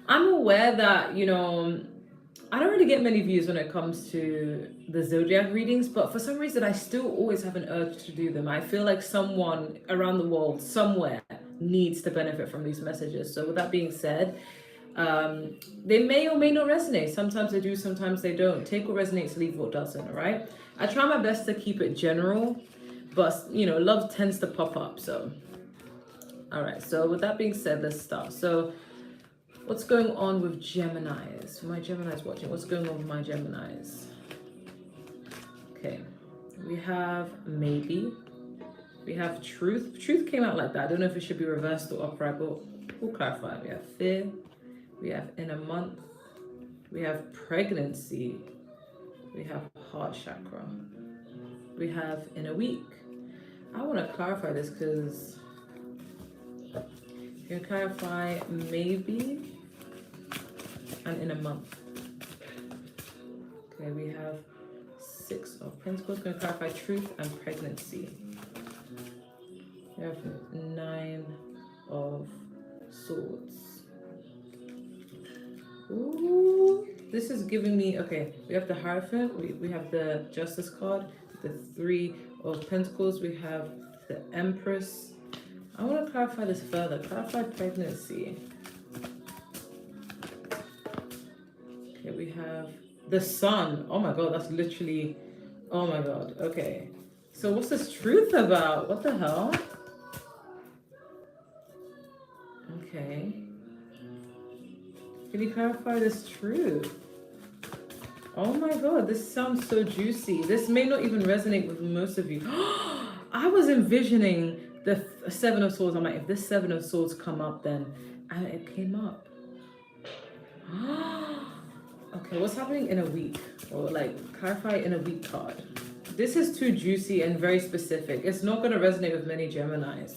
I'm aware that, I don't really get many views when it comes to the zodiac readings, but for some reason, I still always have an urge to do them. I feel like someone around the world, somewhere, needs to benefit from these messages. So, with that being said, they may or may not resonate. Sometimes they do, sometimes they don't. Take what resonates, leave what doesn't, all right? I try my best to keep it general, but, love tends to pop up. So, all right. So, with that being said, let's start. So, what's going on with Geminis? My Geminis watching. What's going on with my Geminis? Okay. We have maybe. We have truth. Truth came out like that. I don't know if it should be reversed or upright, but we'll clarify. We have fear. We have in a month. We have pregnancy. We have heart chakra. We have in a week. I want to clarify this because you can clarify maybe and in a month. Okay, we have 6 of Pentacles. Going to clarify truth and pregnancy. We have 9 of Swords. Ooh, this is giving me, okay, we have the Hierophant, we have the Justice card, the 3 of Pentacles, we have the Empress. I want to clarify this further. Clarify pregnancy. Okay, we have the Sun. Oh my God, that's literally, oh my God. Okay. So what's this truth about? What the hell? Okay. Can you clarify this truth? Oh my God, this sounds so juicy. This may not even resonate with most of you. I was envisioning the 7 of Swords. I'm like, if this 7 of Swords come up, then it came up. Okay, what's happening in a week? Or like, clarify in a week card. This is too juicy and very specific. It's not going to resonate with many Geminis.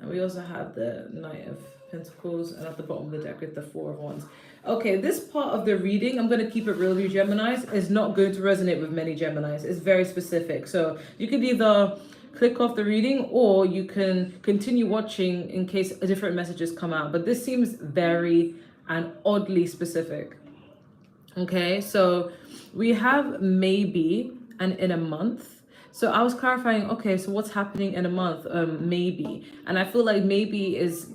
And we also have the Knight of Pentacles, and at the bottom of the deck with the 4 of Wands. Okay, this part of the reading, I'm going to keep it real with you Geminis, is not going to resonate with many Geminis. It's very specific. So you could either click off the reading or you can continue watching in case different messages come out. But this seems very and oddly specific. Okay, so we have maybe and in a month. So I was clarifying, okay, so what's happening in a month? Maybe. And I feel like maybe is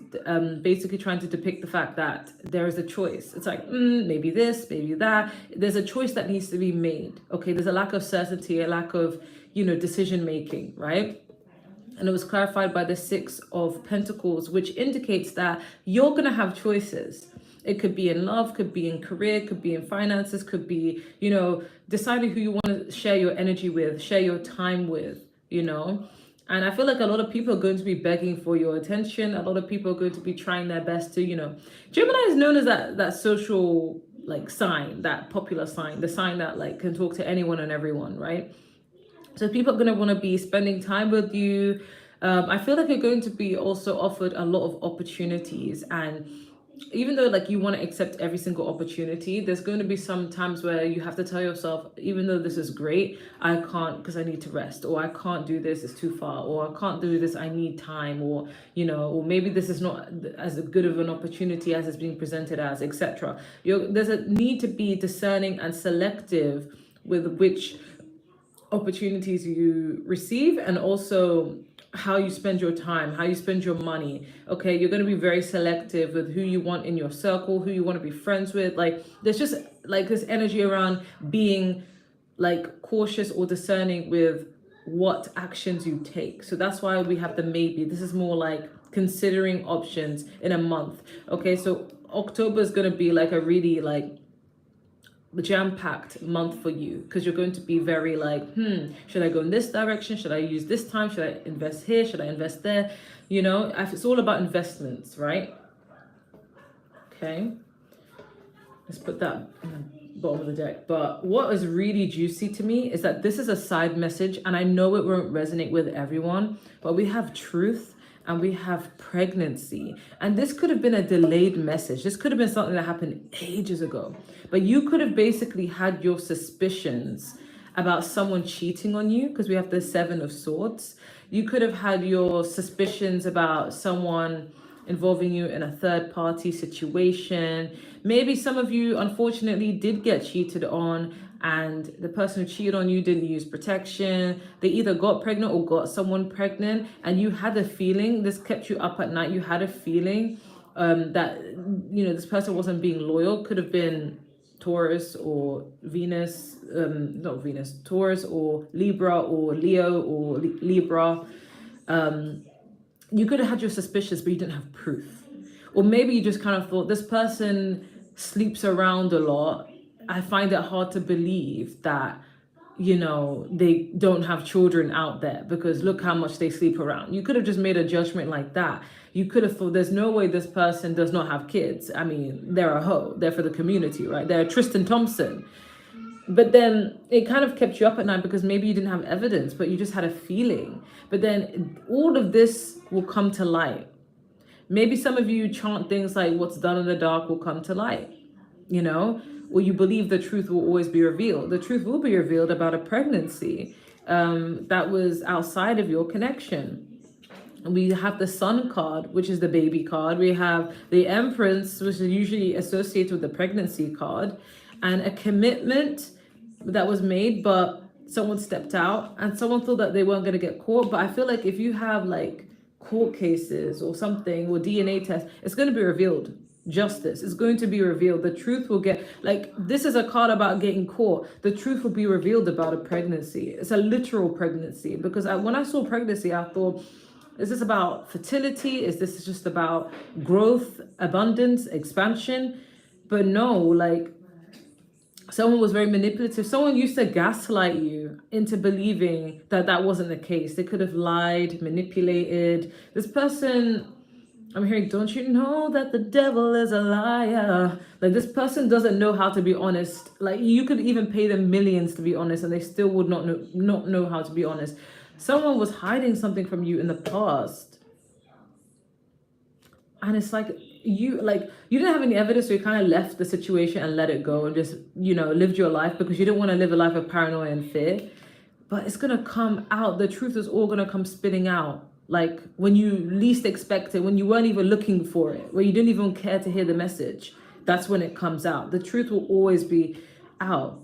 basically trying to depict the fact that there is a choice. It's like, maybe this, maybe that. There's a choice that needs to be made. Okay, there's a lack of certainty, a lack of, decision making, right? And it was clarified by the 6 of Pentacles, which indicates that you're going to have choices. It could be in love, could be in career, could be in finances, could be, deciding who you want to share your energy with, share your time with. And I feel like a lot of people are going to be begging for your attention. A lot of people are going to be trying their best to. Gemini is known as that social like sign, that popular sign, the sign that like can talk to anyone and everyone, right? So people are going to want to be spending time with you. I feel like you're going to be also offered a lot of opportunities, and even though like you want to accept every single opportunity, there's going to be some times where you have to tell yourself, even though this is great, I can't because I need to rest, or I can't do this, it's too far, or I can't do this, I need time, or or maybe this is not as good of an opportunity as it's being presented as, etc. There's a need to be discerning and selective with which opportunities you receive, and also how you spend your time, how you spend your money. Okay, you're going to be very selective with who you want in your circle, who you want to be friends with. Like there's just like this energy around being like cautious or discerning with what actions you take. So that's why we have the maybe. This is more like considering options in a month. Okay, so October is going to be like a really like jam-packed month for you, because you're going to be very like, should I go in this direction, should I use this time, should I invest here, should I invest there? It's all about investments, right? Okay, let's put that in the bottom of the deck. But what is really juicy to me is that this is a side message, and I know it won't resonate with everyone, but we have truth and we have pregnancy. And this could have been a delayed message. This could have been something that happened ages ago. But you could have basically had your suspicions about someone cheating on you, because we have the 7 of Swords. You could have had your suspicions about someone involving you in a third party situation. Maybe some of you unfortunately did get cheated on, and the person who cheated on you didn't use protection. They either got pregnant or got someone pregnant, and you had a feeling, this kept you up at night, you had a feeling that, you know, this person wasn't being loyal. Could have been Taurus or Venus, not Venus, Taurus or Libra or Leo or Libra. You could have had your suspicions, but you didn't have proof. Or maybe you just kind of thought, this person sleeps around a lot. I find it hard to believe that, you know, they don't have children out there because look how much they sleep around. You could have just made a judgment like that. You could have thought, there's no way this person does not have kids. I mean, they're a hoe. They're for the community, right? They're Tristan Thompson. But then it kind of kept you up at night because maybe you didn't have evidence, but you just had a feeling. But then all of this will come to light. Maybe some of you chant things like, what's done in the dark will come to light, you know, or you believe the truth will always be revealed. The truth will be revealed about a pregnancy that was outside of your connection. We have the Sun card, which is the baby card. We have the Empress, which is usually associated with the pregnancy card, and a commitment that was made, but someone stepped out and someone thought that they weren't going to get caught. But I feel like if you have like court cases or something or DNA tests, it's going to be revealed. Justice is going to be revealed. The truth will get, like, this is a card about getting caught. The truth will be revealed about a pregnancy. It's a literal pregnancy, because when I saw pregnancy, I thought, is this about fertility? Is this just about growth, abundance, expansion? But no, like, someone was very manipulative. Someone used to gaslight you into believing that that wasn't the case. They could have lied, manipulated. This person, I'm hearing, don't you know that the devil is a liar? Like, this person doesn't know how to be honest. Like, you could even pay them millions to be honest, and they still would not know how to be honest. Someone was hiding something from you in the past. And it's like, you didn't have any evidence, so you kind of left the situation and let it go and just, you know, lived your life because you didn't want to live a life of paranoia and fear. But it's going to come out. The truth is all going to come spitting out. Like, when you least expect it, when you weren't even looking for it, where you didn't even care to hear the message, that's when it comes out. The truth will always be out.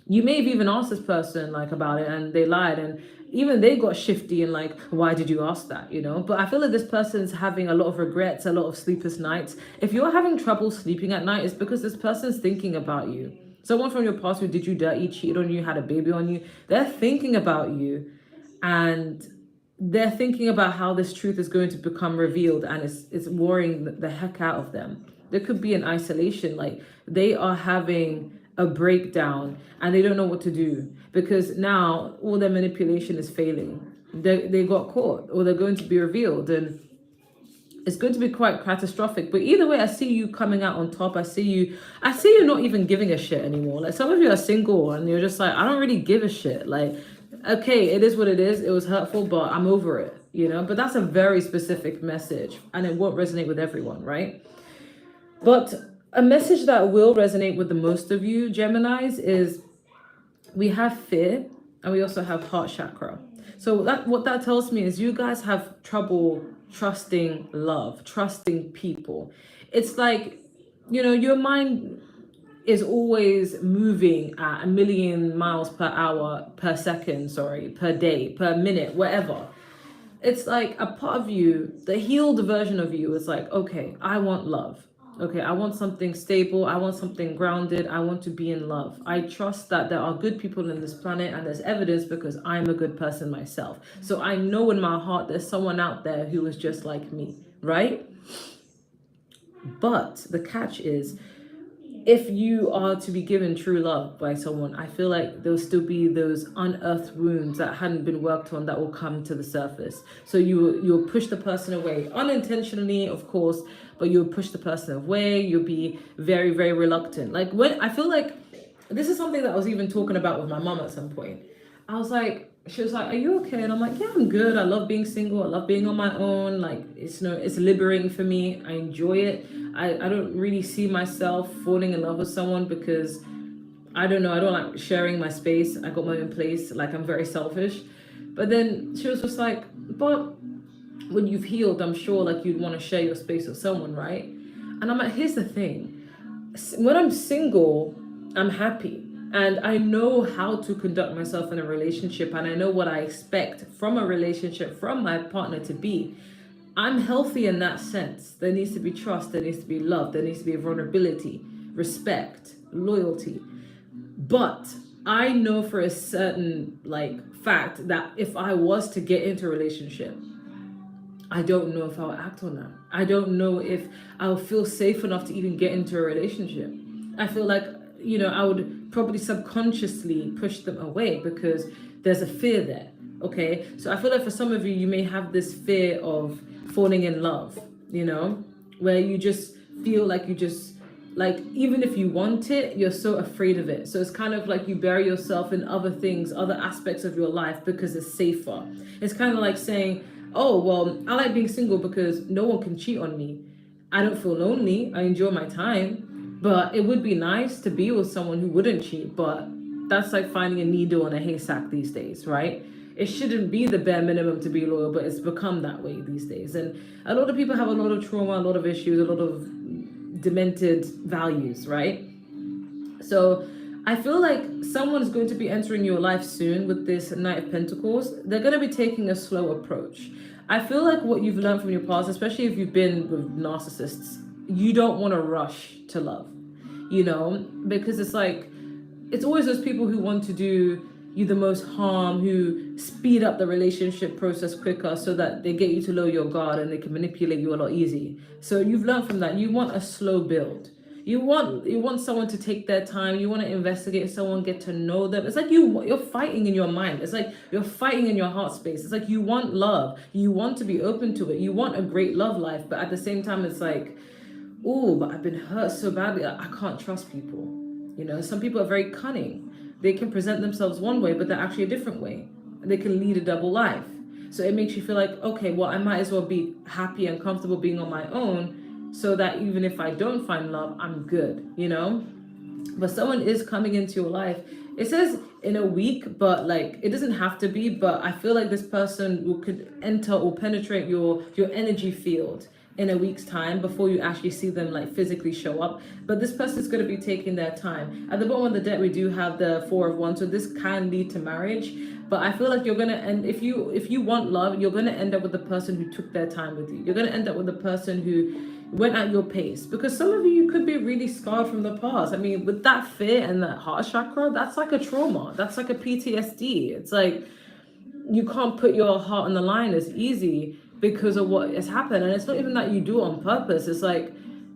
You may have even asked this person like about it and they lied, and even they got shifty and like, why did you ask that, you know? But I feel like this person's having a lot of regrets, a lot of sleepless nights. If you're having trouble sleeping at night, it's because this person's thinking about you. Someone from your past who did you dirty, cheated on you, had a baby on you, they're thinking about you, and they're thinking about how this truth is going to become revealed, and it's worrying the heck out of them. There could be an isolation, like they are having a breakdown and they don't know what to do because now all their manipulation is failing. They got caught, or they're going to be revealed, and it's going to be quite catastrophic. But either way, I see you coming out on top. I see you not even giving a shit anymore. Like, some of you are single and you're just like, I don't really give a shit. Like, okay, it is what it is. It was hurtful, but I'm over it, you know? But that's a very specific message and it won't resonate with everyone, right? But a message that will resonate with the most of you, Geminis, is we have fear and we also have heart chakra. So what that tells me is you guys have trouble trusting love, trusting people. It's like, you know, your mind is always moving at 1,000,000 miles per hour, per second, per day, per minute, whatever. It's like a part of you, the healed version of you is like, okay, I want love. Okay, I want something stable. I want something grounded. I want to be in love. I trust that there are good people in this planet, and there's evidence because I'm a good person myself. So I know in my heart there's someone out there who is just like me, right? But the catch is, if you are to be given true love by someone, I feel like there'll still be those unearthed wounds that hadn't been worked on that will come to the surface. So you'll push the person away, unintentionally, of course, but you'll push the person away. You'll be very, very reluctant. Like, when I feel like this is something that I was even talking about with my mom at some point. I was like, she was like, are you okay? And I'm like, yeah, I'm good. I love being single. I love being on my own. Like, it's liberating for me. I enjoy it. I don't really see myself falling in love with someone because I don't know. I don't like sharing my space. I got my own place. Like, I'm very selfish. But then she was just like, but when you've healed, I'm sure like you'd want to share your space with someone, right? And I'm like, here's the thing. When I'm single, I'm happy. And I know how to conduct myself in a relationship, and I know what I expect from a relationship, from my partner to be. I'm healthy in that sense. There needs to be trust, there needs to be love, there needs to be vulnerability, respect, loyalty. But I know for a certain like fact that if I was to get into a relationship, I don't know if I'll act on that. I don't know if I'll feel safe enough to even get into a relationship. I feel like, I would probably subconsciously push them away because there's a fear there. Okay. So I feel like for some of you, you may have this fear of falling in love, where you just feel like even if you want it, you're so afraid of it. So it's kind of like you bury yourself in other things, other aspects of your life because it's safer. It's kind of like saying, oh, well, I like being single because no one can cheat on me. I don't feel lonely. I enjoy my time. But it would be nice to be with someone who wouldn't cheat. But that's like finding a needle in a haystack these days, right? It shouldn't be the bare minimum to be loyal, but it's become that way these days. And a lot of people have a lot of trauma, a lot of issues, a lot of demented values, right? So I feel like someone's going to be entering your life soon with this Knight of Pentacles. They're going to be taking a slow approach. I feel like what you've learned from your past, especially if you've been with narcissists, you don't want to rush to love, because it's always those people who want to do you the most harm, who speed up the relationship process quicker so that they get you to lower your guard and they can manipulate you a lot easy. So you've learned from that. You want a slow build. You want someone to take their time. You want to investigate someone, get to know them. It's like you're fighting in your mind. It's like you're fighting in your heart space. It's like you want love. You want to be open to it. You want a great love life. But at the same time, it's like, oh, but I've been hurt so badly. I can't trust people. Some people are very cunning. They can present themselves one way, but they're actually a different way. They can lead a double life. So it makes you feel like, okay, well, I might as well be happy and comfortable being on my own so that even if I don't find love, I'm good, But someone is coming into your life. It says in a week, but like it doesn't have to be, but I feel like this person could enter or penetrate your energy field in a week's time before you actually see them like physically show up. But this person is going to be taking their time. At the bottom of the deck, we do have the Four of Wands, so this can lead to marriage. But I feel like you're gonna end, if you want love, you're gonna end up with the person who took their time with you. You're gonna end up with the person who went at your pace, because some of you could be really scarred from the past. I mean, with that fear and that heart chakra, that's like a trauma. That's like a PTSD. It's like you can't put your heart on the line as easy because of what has happened. And it's not even that you do it on purpose. It's like,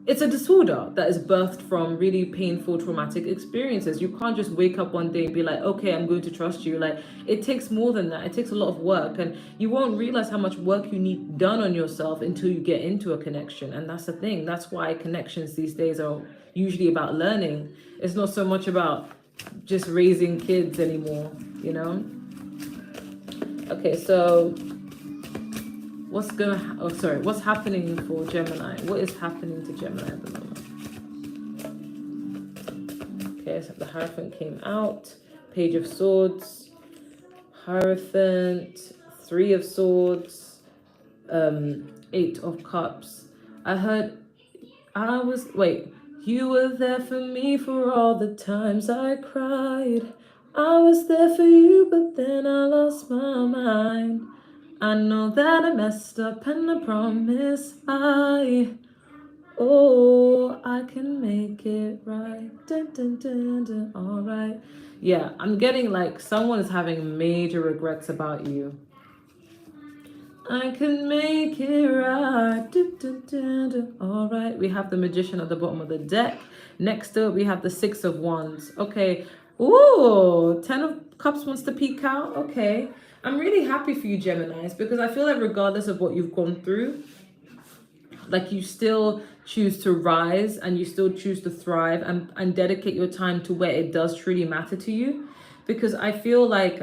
it's a disorder that is birthed from really painful, traumatic experiences. You can't just wake up one day and be like, okay, I'm going to trust you. Like, it takes more than that. It takes a lot of work, and you won't realize how much work you need done on yourself until you get into a connection. And that's the thing. That's why connections these days are usually about learning. It's not so much about just raising kids anymore, Okay, so what's happening for Gemini? What is happening to Gemini at the moment? Okay, so the Hierophant came out. Page of Swords, Hierophant, Three of Swords, Eight of Cups. You were there for me for all the times I cried. I was there for you, but then I lost my mind. I know that I messed up and I promise I can make it right. Dun, dun, dun, dun. All right. Yeah, I'm getting like someone is having major regrets about you. I can make it right. Dun, dun, dun, dun. All right. We have the Magician at the bottom of the deck. Next up, we have the Six of Wands. Okay. Ooh, Ten of Cups wants to peek out. Okay. I'm really happy for you, Geminis, because I feel like regardless of what you've gone through, like you still choose to rise and you still choose to thrive and dedicate your time to where it does truly matter to you. Because I feel like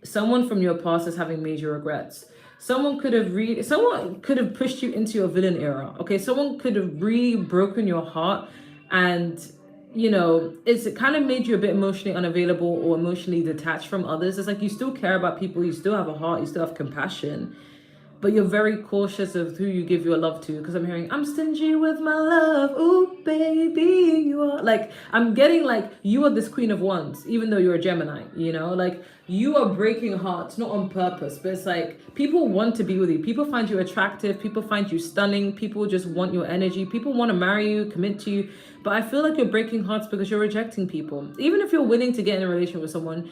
someone from your past is having major regrets. Someone could have pushed you into your villain era. Okay, someone could have really broken your heart, and it kind of made you a bit emotionally unavailable or emotionally detached from others. It's like you still care about people, you still have a heart, you still have compassion, but you're very cautious of who you give your love to, because I'm hearing, I'm stingy with my love. Ooh, baby, you are like, I'm getting like, you are this queen of wands, even though you're a Gemini, you know, like you are breaking hearts, not on purpose, but it's like people want to be with you. People find you attractive. People find you stunning. People just want your energy. People want to marry you, commit to you. But I feel like you're breaking hearts because you're rejecting people. Even if you're willing to get in a relationship with someone,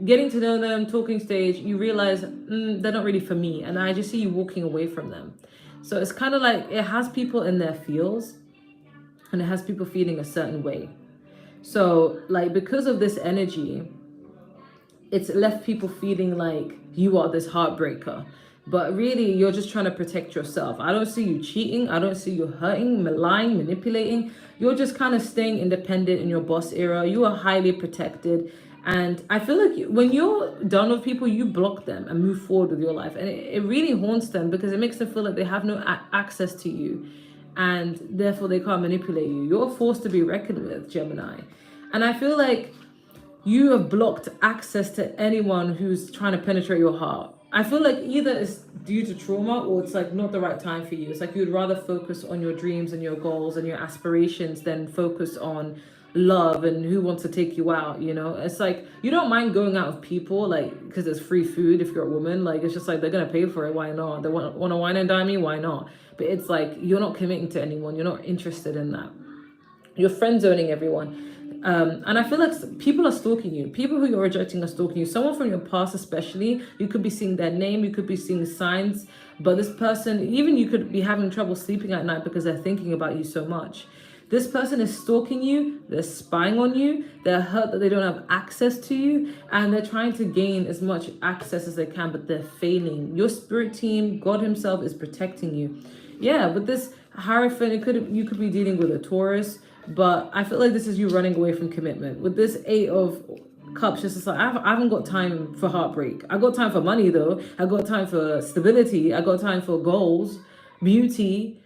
getting to know them, talking stage, you realize they're not really for me, and I just see you walking away from them. So it's kind of like it has people in their feels, and it has people feeling a certain way. So like because of this energy, it's left people feeling like you are this heartbreaker, but really you're just trying to protect yourself. I don't see you cheating. I don't see you hurting, lying, manipulating. You're just kind of staying independent in your boss era. You are highly protected. And I feel like when you're done with people, you block them and move forward with your life. And it really haunts them because it makes them feel like they have no access to you. And therefore they can't manipulate you. You're a force to be reckoned with, Gemini. And I feel like you have blocked access to anyone who's trying to penetrate your heart. I feel like either it's due to trauma or it's like not the right time for you. It's like you'd rather focus on your dreams and your goals and your aspirations than focus on love and who wants to take you out, you know. It's like you don't mind going out with people like because it's free food if you're a woman. Like it's just like they're gonna pay for it, why not? They want to wine and dine me, why not? But it's like you're not committing to anyone. You're not interested in that. You're friend zoning everyone. And I feel like people are stalking you. People who you're rejecting are stalking you. Someone from your past especially, you could be seeing their name, you could be seeing signs, but this person, even you could be having trouble sleeping at night because they're thinking about you so much. This person is stalking you, they're spying on you, they're hurt that they don't have access to you, and they're trying to gain as much access as they can, but they're failing. Your spirit team, God himself, is protecting you. Yeah, with this Hierophant, you could be dealing with a Taurus, but I feel like this is you running away from commitment. With this 8 of Cups, just like I haven't got time for heartbreak. I got time for money though. I got time for stability. I got time for goals, beauty,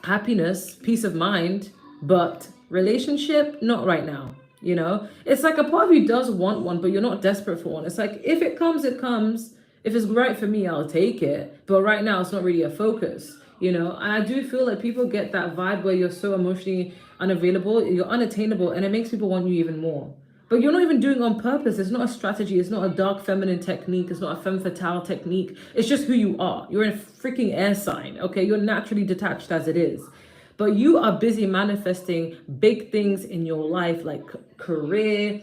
happiness, peace of mind, but relationship, not right now. You know, it's like a part of you does want one, but you're not desperate for one. It's like if it comes, it comes. If it's right for me, I'll take it. But right now, it's not really a focus. You know, and I do feel like people get that vibe where you're so emotionally unavailable, you're unattainable, and it makes people want you even more. But you're not even doing it on purpose. It's not a strategy. It's not a dark feminine technique. It's not a femme fatale technique. It's just who you are. You're in a freaking air sign, okay? You're naturally detached as it is. But you are busy manifesting big things in your life, like career,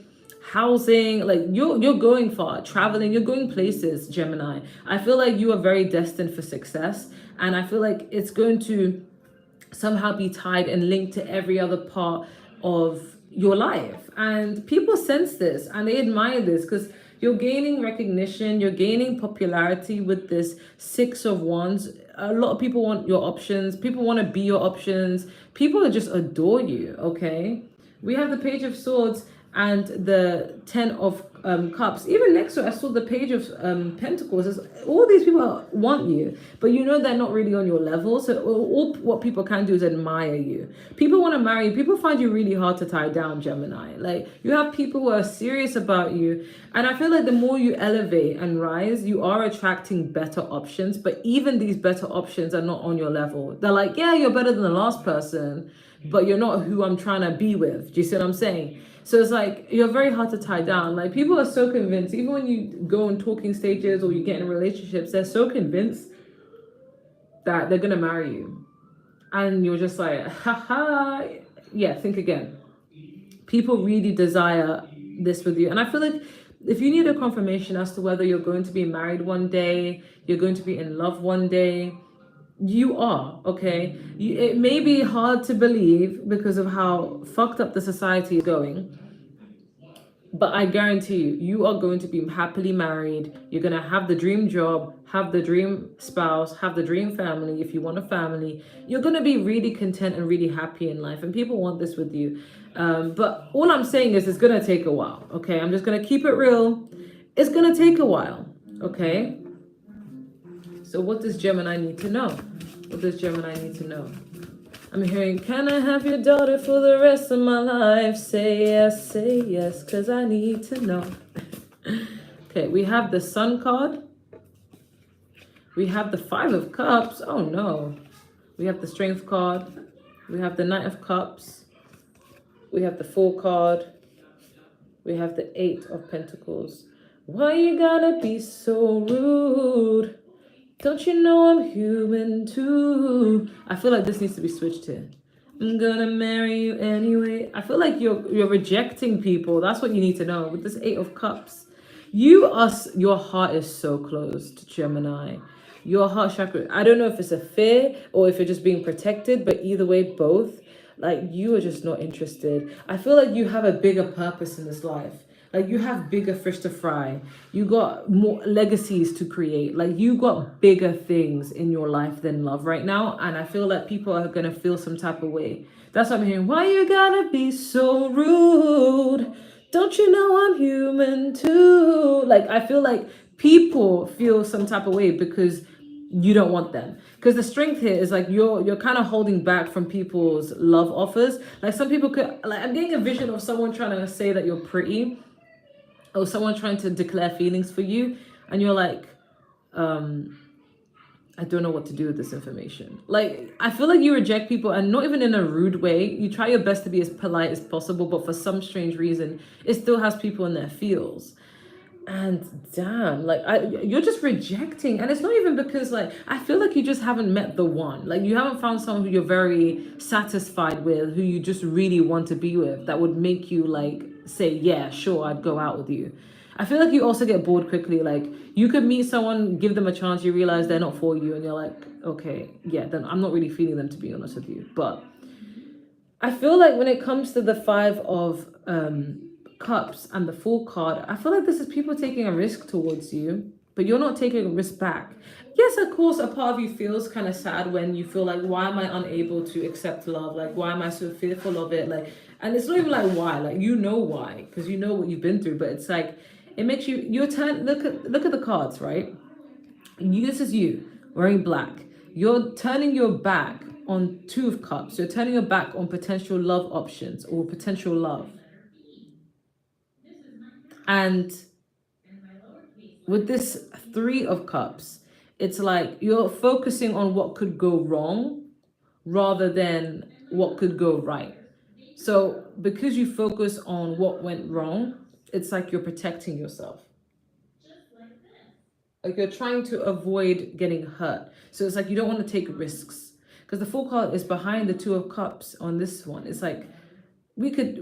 housing, like you're going far, traveling, you're going places, Gemini. I feel like you are very destined for success. And I feel like it's going to somehow be tied and linked to every other part of your life. And people sense this and they admire this because you're gaining recognition, you're gaining popularity with this 6 of Wands. A lot of people want your options. People want to be your options. People just adore you, okay? We have the Page of Swords and the 10 of Cups. Even next to it, I saw the Page of Pentacles. All these people want you, but you know they're not really on your level. So all what people can do is admire you. People want to marry you. People find you really hard to tie down, Gemini. Like you have people who are serious about you. And I feel like the more you elevate and rise, you are attracting better options. But even these better options are not on your level. They're like, yeah, you're better than the last person, but you're not who I'm trying to be with. Do you see what I'm saying? So it's like, you're very hard to tie down. Like people are so convinced, even when you go on talking stages or you get in relationships, they're so convinced that they're going to marry you. And you're just like, haha, yeah, think again. People really desire this with you. And I feel like if you need a confirmation as to whether you're going to be married one day, you're going to be in love one day, you are, okay? It may be hard to believe because of how fucked up the society is going, but I guarantee you, you are going to be happily married. You're going to have the dream job, have the dream spouse, have the dream family if you want a family. You're going to be really content and really happy in life, and people want this with you. But all I'm saying is it's going to take a while, okay? I'm just going to keep it real. It's going to take a while, okay? So what does Gemini need to know? What does Gemini need to know? I'm hearing, can I have your daughter for the rest of my life? Say yes, because I need to know. Okay, we have the Sun card. We have the Five of Cups. Oh no. We have the Strength card. We have the Knight of Cups. We have the Fool card. We have the Eight of Pentacles. Why you gotta be so rude? Don't you know I'm human too? I feel like this needs to be switched here. I'm gonna marry you anyway. I feel like you're rejecting people. That's what you need to know with this Eight of Cups. Your heart is so closed, Gemini. Your heart chakra. I don't know if it's a fear or if you're just being protected, but either way, both. Like you are just not interested. I feel like you have a bigger purpose in this life. Like you have bigger fish to fry. You got more legacies to create. Like you got bigger things in your life than love right now. And I feel like people are gonna feel some type of way. That's what I'm hearing. Why you gotta be so rude? Don't you know I'm human too? Like I feel like people feel some type of way because you don't want them. Because the strength here is like you're kind of holding back from people's love offers. Like some people could, like I'm getting a vision of someone trying to say that you're pretty, or someone trying to declare feelings for you, and you're like, I don't know what to do with this information. Like, I feel like you reject people, and not even in a rude way. You try your best to be as polite as possible, but for some strange reason, it still has people in their feels. And damn, like you're just rejecting, and it's not even because like I feel like you just haven't met the one. Like you haven't found someone who you're very satisfied with, who you just really want to be with, that would make you like say, yeah, sure, I'd go out with you. I feel like you also get bored quickly. Like you could meet someone, give them a chance, you realize they're not for you, and you're like, okay, yeah, then I'm not really feeling them, to be honest with you. But I feel like when it comes to the Five of Cups and the Fool card, I feel like this is people taking a risk towards you, but you're not taking a risk back. Yes, of course, a part of you feels kind of sad when you feel like, why am I unable to accept love? Like, why am I so fearful of it? Like, and it's not even like why, like you know why, because you know what you've been through. But it's like it makes you look at the cards, right? This is you wearing black. You're turning your back on Two of Cups. You're turning your back on potential love options or potential love. And with this Three of Cups, it's like you're focusing on what could go wrong rather than what could go right. So because you focus on what went wrong, it's like you're protecting yourself. Like you're trying to avoid getting hurt. So it's like you don't want to take risks. Because the Fool card is behind the Two of Cups on this one. It's like we could,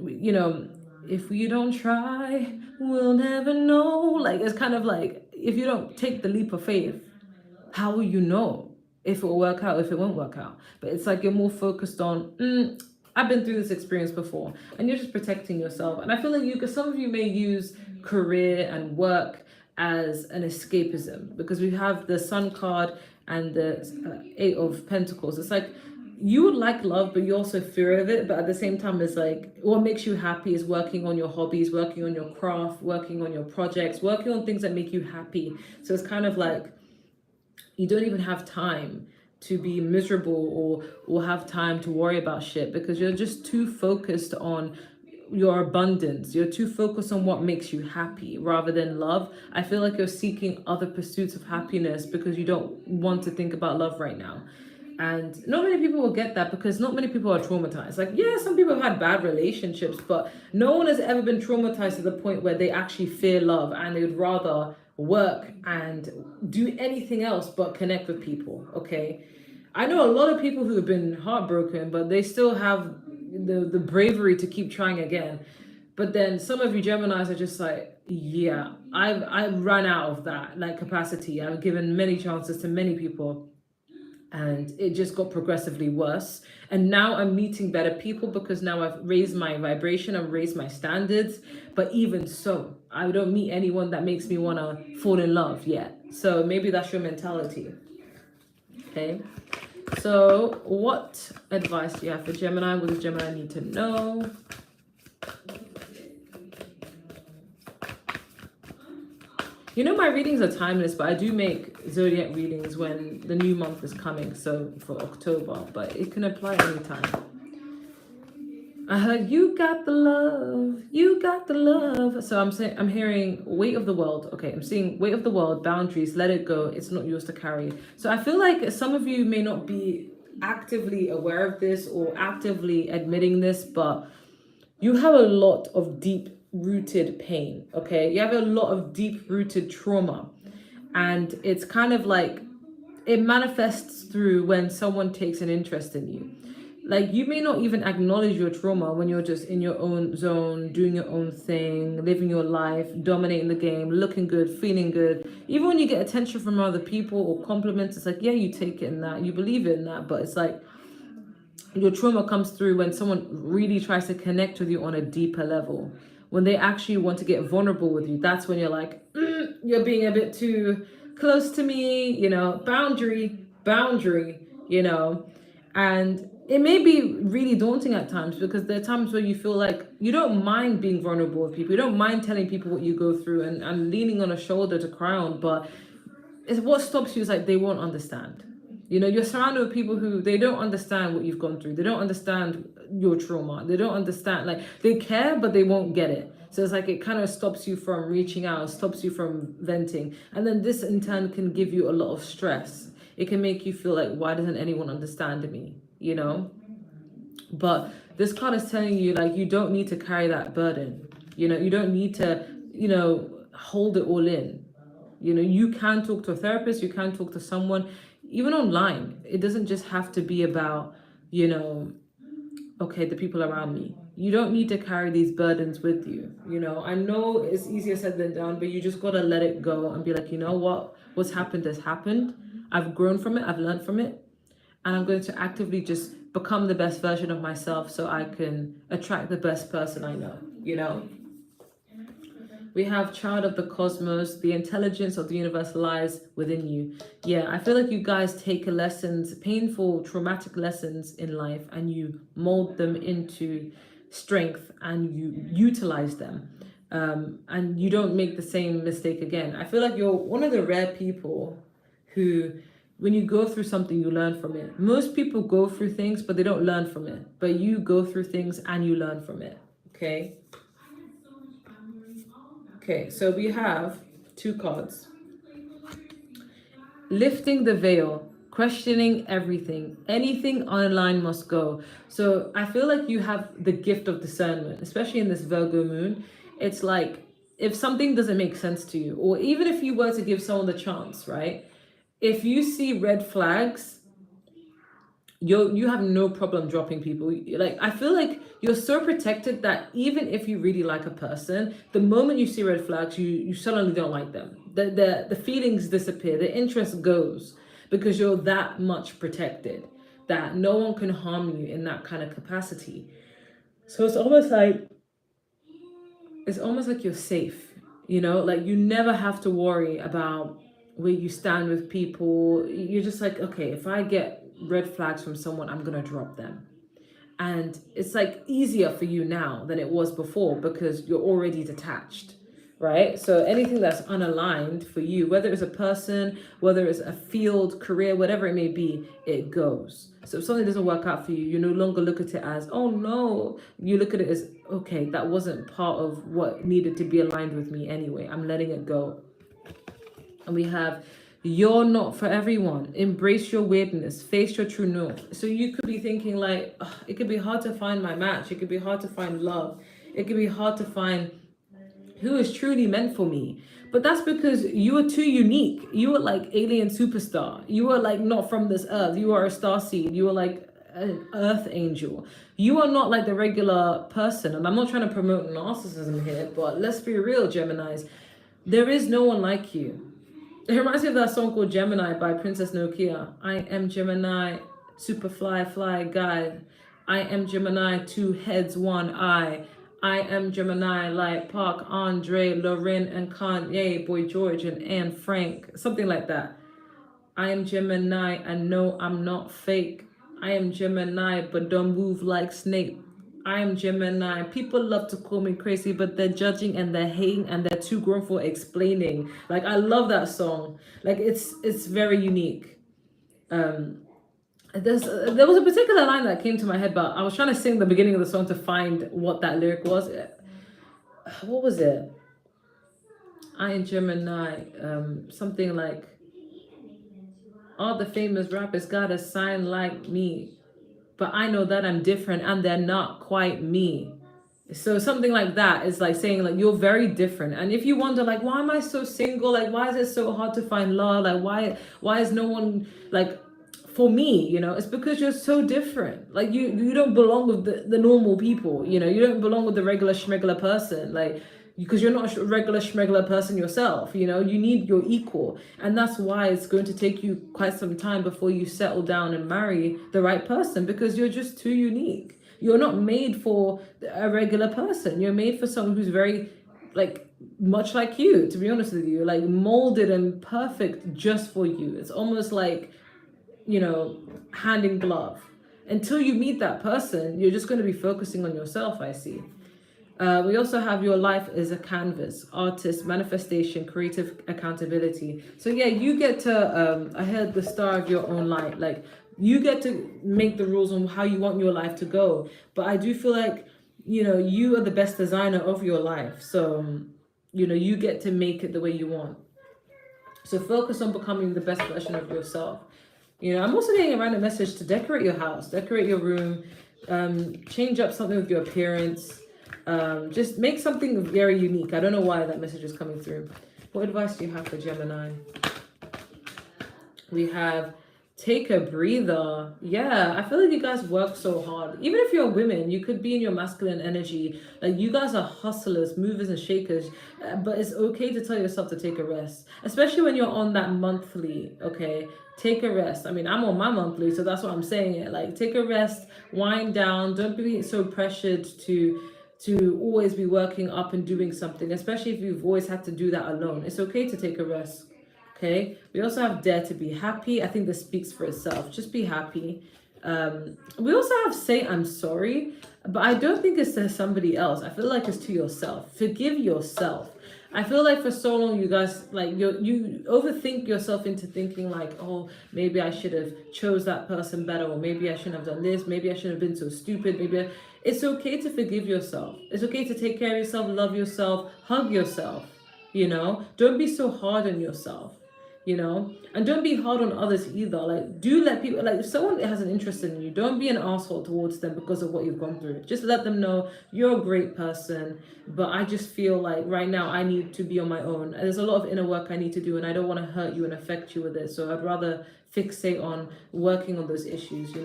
if we don't try, we'll never know. Like it's kind of like if you don't take the leap of faith, how will you know if it will work out, if it won't work out? But it's like you're more focused on, I've been through this experience before, and you're just protecting yourself. And I feel like some of you may use career and work as an escapism, because we have the Sun card and the Eight of Pentacles. It's like you would like love, but you also fear of it. But at the same time, it's like what makes you happy is working on your hobbies, working on your craft, working on your projects, working on things that make you happy. So it's kind of like you don't even have time to be miserable or have time to worry about shit, because you're just too focused on your abundance. You're too focused on what makes you happy rather than love. I feel like you're seeking other pursuits of happiness because you don't want to think about love right now. And not many people will get that, because not many people are traumatized. Like, yeah, some people have had bad relationships, but no one has ever been traumatized to the point where they actually fear love and they would rather work and do anything else but connect with people. Okay, I know a lot of people who have been heartbroken, but they still have the bravery to keep trying again. But then some of you Geminis are just like, yeah, I've run out of that like capacity. I've given many chances to many people, and it just got progressively worse. And now I'm meeting better people because now I've raised my vibration, I've raised my standards. But even so, I don't meet anyone that makes me want to fall in love yet. So maybe that's your mentality. Okay. So what advice do you have for Gemini? What does Gemini need to know? You know, my readings are timeless, but I do make zodiac readings when the new month is coming, so for October, but it can apply anytime. I heard you got the love, you got the love. So I'm saying, I'm hearing weight of the world. Okay, I'm seeing weight of the world, boundaries, let it go. It's not yours to carry. So I feel like some of you may not be actively aware of this or actively admitting this, but you have a lot of deep rooted pain. Okay, you have a lot of deep rooted trauma, and it's kind of like it manifests through when someone takes an interest in you. Like you may not even acknowledge your trauma when you're just in your own zone, doing your own thing, living your life, dominating the game, looking good, feeling good. Even when you get attention from other people or compliments, it's like, yeah, you take it in that, you believe in that, but it's like your trauma comes through when someone really tries to connect with you on a deeper level. When they actually want to get vulnerable with you, that's when you're like, you're being a bit too close to me, boundary, and it may be really daunting at times because there are times where you feel like you don't mind being vulnerable with people. You don't mind telling people what you go through and leaning on a shoulder to cry on, but it's what stops you is like they won't understand. You're surrounded with people who they don't understand what you've gone through. They don't understand your trauma. They don't understand, like they care, but they won't get it. So it's like it kind of stops you from reaching out, stops you from venting. And then this in turn can give you a lot of stress. It can make you feel like, why doesn't anyone understand me? But this card is telling you like you don't need to carry that burden. You don't need to, hold it all in. You can talk to a therapist, you can talk to someone, even online. It doesn't just have to be about, okay, the people around me. You don't need to carry these burdens with you. I know it's easier said than done, but you just got to let it go and be like, you know what? What's happened has happened. I've grown from it, I've learned from it. And I'm going to actively just become the best version of myself so I can attract the best person I know. We have child of the cosmos, the intelligence of the universe lies within you. Yeah, I feel like you guys take lessons, painful, traumatic lessons in life, and you mold them into strength and you utilize them. And you don't make the same mistake again. I feel like you're one of the rare people who, when you go through something, you learn from it. Most people go through things, but they don't learn from it. But you go through things and you learn from it. Okay? Okay, so we have two cards. Lifting the veil, questioning everything. Anything online must go. So I feel like you have the gift of discernment, especially in this Virgo moon. It's like if something doesn't make sense to you, or even if you were to give someone the chance, right? If you see red flags, you have no problem dropping people. Like I feel like you're so protected that even if you really like a person, the moment you see red flags, you suddenly don't like them. The feelings disappear, the interest goes because you're that much protected that no one can harm you in that kind of capacity. So it's almost like you're safe, like you never have to worry about where you stand with people. You're just like, okay, if I get red flags from someone, I'm gonna drop them. And it's like easier for you now than it was before because you're already detached, right? So anything that's unaligned for you, whether it's a person, whether it's a field, career, whatever it may be, it goes. So if something doesn't work out for you, you no longer look at it as, oh no, you look at it as, okay, that wasn't part of what needed to be aligned with me anyway. I'm letting it go. And we have, you're not for everyone. Embrace your weirdness. Face your true north. So you could be thinking like, "Ugh, it could be hard to find my match. It could be hard to find love. It could be hard to find who is truly meant for me." But that's because you are too unique. You are like alien superstar. You are like not from this earth. You are a star seed. You are like an earth angel. You are not like the regular person. And I'm not trying to promote narcissism here, but let's be real, Geminis. There is no one like you. It reminds me of that song called Gemini by Princess Nokia. I am Gemini, super fly guy. I am Gemini, two heads, one eye. I am Gemini, like Park, Andre, Lauren, and Kanye, Boy George, and Anne Frank. Something like that. I am Gemini, and no, I'm not fake. I am Gemini, but don't move like Snape. I am Gemini. People love to call me crazy, but they're judging and they're hating and they're too grown for explaining. Like I love that song. Like it's very unique. there was a particular line that came to my head, but I was trying to sing the beginning of the song to find what that lyric was. What was it? I in Gemini, something like, all the famous rappers got a sign like me, but I know that I'm different and they're not quite me. So something like that is like saying like you're very different. And if you wonder like why am I so single? Like why is it so hard to find love? Like why is no one like for me, it's because you're so different. Like you don't belong with the normal people, you don't belong with the regular schmegular person. Like because you're not a regular schmegular person yourself, you need your equal. And that's why it's going to take you quite some time before you settle down and marry the right person, because you're just too unique. You're not made for a regular person. You're made for someone who's very, like, much like you, to be honest with you, like molded and perfect just for you. It's almost like, hand in glove. Until you meet that person, you're just going to be focusing on yourself, I see. We also have your life is a canvas, artist, manifestation, creative accountability. So yeah, you get to, I heard the star of your own light. Like you get to make the rules on how you want your life to go. But I do feel like, you are the best designer of your life. So, you get to make it the way you want. So focus on becoming the best version of yourself. I'm also getting a random message to decorate your house, decorate your room, change up something with your appearance. Just make something very unique. I don't know why that message is coming through. What advice do you have for Gemini? We have take a breather. Yeah, I feel like you guys work so hard. Even if you're women, you could be in your masculine energy. Like you guys are hustlers, movers and shakers. But it's okay to tell yourself to take a rest, especially when you're on that monthly. Okay, take a rest. I mean, I'm on my monthly, so that's what I'm saying. It like take a rest, wind down. Don't be so pressured to always be working up and doing something, especially if you've always had to do that alone. It's okay to take a rest. Okay, we also have dare to be happy. I think this speaks for itself. Just be happy. We also have say I'm sorry, but I don't think it's to somebody else. I feel like it's to yourself. Forgive yourself. I feel like for so long you guys like you overthink yourself into thinking like, oh, maybe I should have chose that person better, or maybe I shouldn't have done this, maybe I shouldn't have been so stupid, it's okay to forgive yourself. It's okay to take care of yourself, love yourself, hug yourself. Don't be so hard on yourself. And don't be hard on others either. Like, do let people, like, if someone has an interest in you, don't be an asshole towards them because of what you've gone through. Just let them know you're a great person, but I just feel like right now I need to be on my own. And there's a lot of inner work I need to do, and I don't want to hurt you and affect you with it. So I'd rather fixate on working on those issues,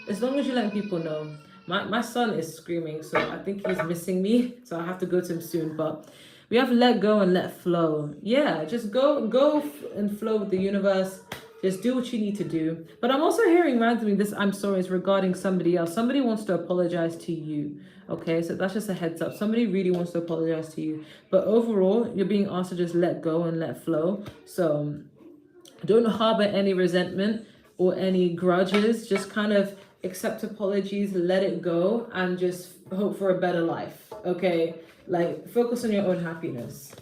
as long as you let people know. My son is screaming, so I think he's missing me, so I have to go to him soon. But we have let go and let flow. Yeah, just go and flow with the universe. Just do what you need to do. But I'm also hearing randomly this I'm sorry is regarding somebody else. Somebody wants to apologize to you. Okay, so that's just a heads up. Somebody really wants to apologize to you. But overall, you're being asked to just let go and let flow. So don't harbor any resentment or any grudges. Just kind of accept apologies, let it go, and just hope for a better life. Okay? Like, focus on your own happiness.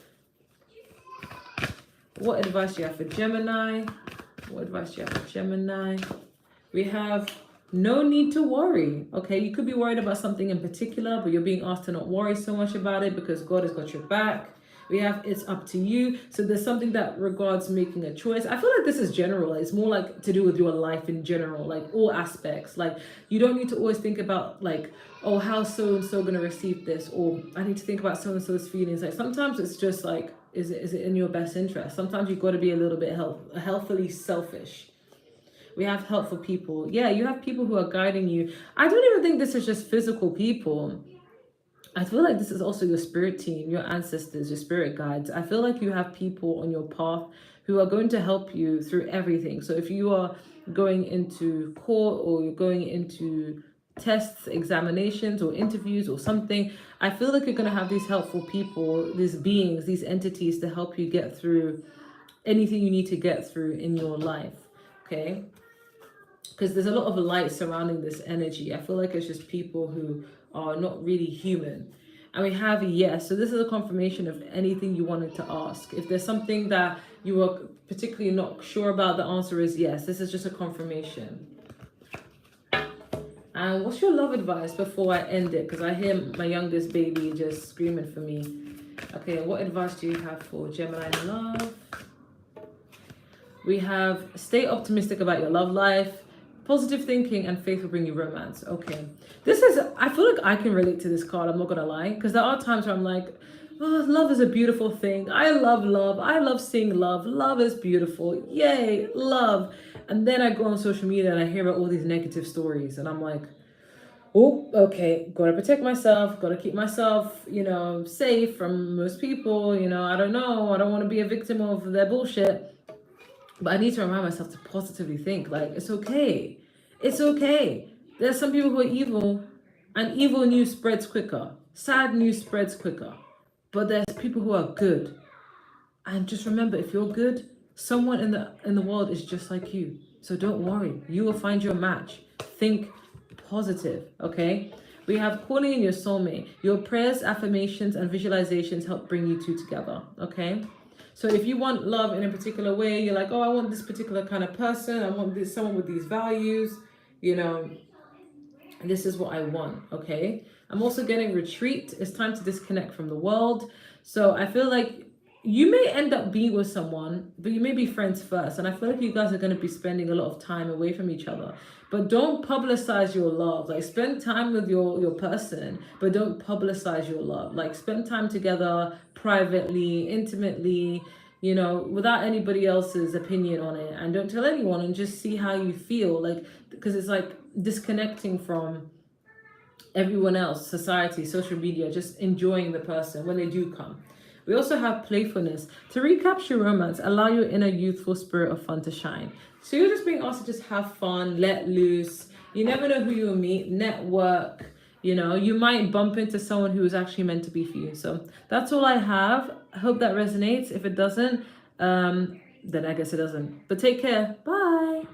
What advice do you have for Gemini? What advice do you have for Gemini? We have no need to worry. Okay, you could be worried about something in particular, but you're being asked to not worry so much about it because God has got your back. We have it's up to you. So there's something that regards making a choice. I feel like this is general. It's more like to do with your life in general, like all aspects. Like you don't need to always think about like, oh, how's so-and-so going to receive this? Or I need to think about so-and-so's feelings. Like sometimes it's just like, is it in your best interest? Sometimes you've got to be a little bit healthily selfish. We have helpful people. Yeah, you have people who are guiding you. I don't even think this is just physical people. I feel like this is also your spirit team, your ancestors, your spirit guides. I feel like you have people on your path who are going to help you through everything. So if you are going into court or you're going into tests, examinations or interviews or something, I feel like you're going to have these helpful people, these beings, these entities to help you get through anything you need to get through in your life. Okay? Because there's a lot of light surrounding this energy. I feel like it's just people who are not really human. And we have yes. So this is a confirmation of anything you wanted to ask. If there's something that you are particularly not sure about, the answer is yes. This is just a confirmation. And what's your love advice before I end it? Because I hear my youngest baby just screaming for me. Okay, what advice do you have for Gemini in love? We have stay optimistic about your love life. Positive thinking and faith will bring you romance. Okay. This is, I feel like I can relate to this card. I'm not going to lie. Because there are times where I'm like, oh, love is a beautiful thing. I love love. I love seeing love. Love is beautiful. Yay, love. And then I go on social media and I hear about all these negative stories. And I'm like, oh, okay, gotta protect myself, gotta keep myself, safe from most people. I don't know. I don't want to be a victim of their bullshit. But I need to remind myself to positively think, like, it's okay. It's okay. There's some people who are evil, and evil news spreads quicker. Sad news spreads quicker. But there's people who are good. And just remember, if you're good, someone in the world is just like you. So don't worry. You will find your match. Think positive, okay? We have calling in your soulmate. Your prayers, affirmations, and visualizations help bring you two together, okay? So if you want love in a particular way, you're like, oh, I want this particular kind of person. I want someone with these values, this is what I want, okay? I'm also getting retreat. It's time to disconnect from the world. So I feel like you may end up being with someone, but you may be friends first. And I feel like you guys are going to be spending a lot of time away from each other. But don't publicize your love. Like, spend time with your person, but don't publicize your love. Like, spend time together privately, intimately, without anybody else's opinion on it. And don't tell anyone, and just see how you feel. Like, because it's like disconnecting from everyone else, society, social media, just enjoying the person when they do come. We also have playfulness. To recapture romance, allow your inner youthful spirit of fun to shine. So you're just being asked to just have fun, let loose. You never know who you'll meet, network. You might bump into someone who is actually meant to be for you. So that's all I have. I hope that resonates. If it doesn't, then I guess it doesn't. But take care. Bye.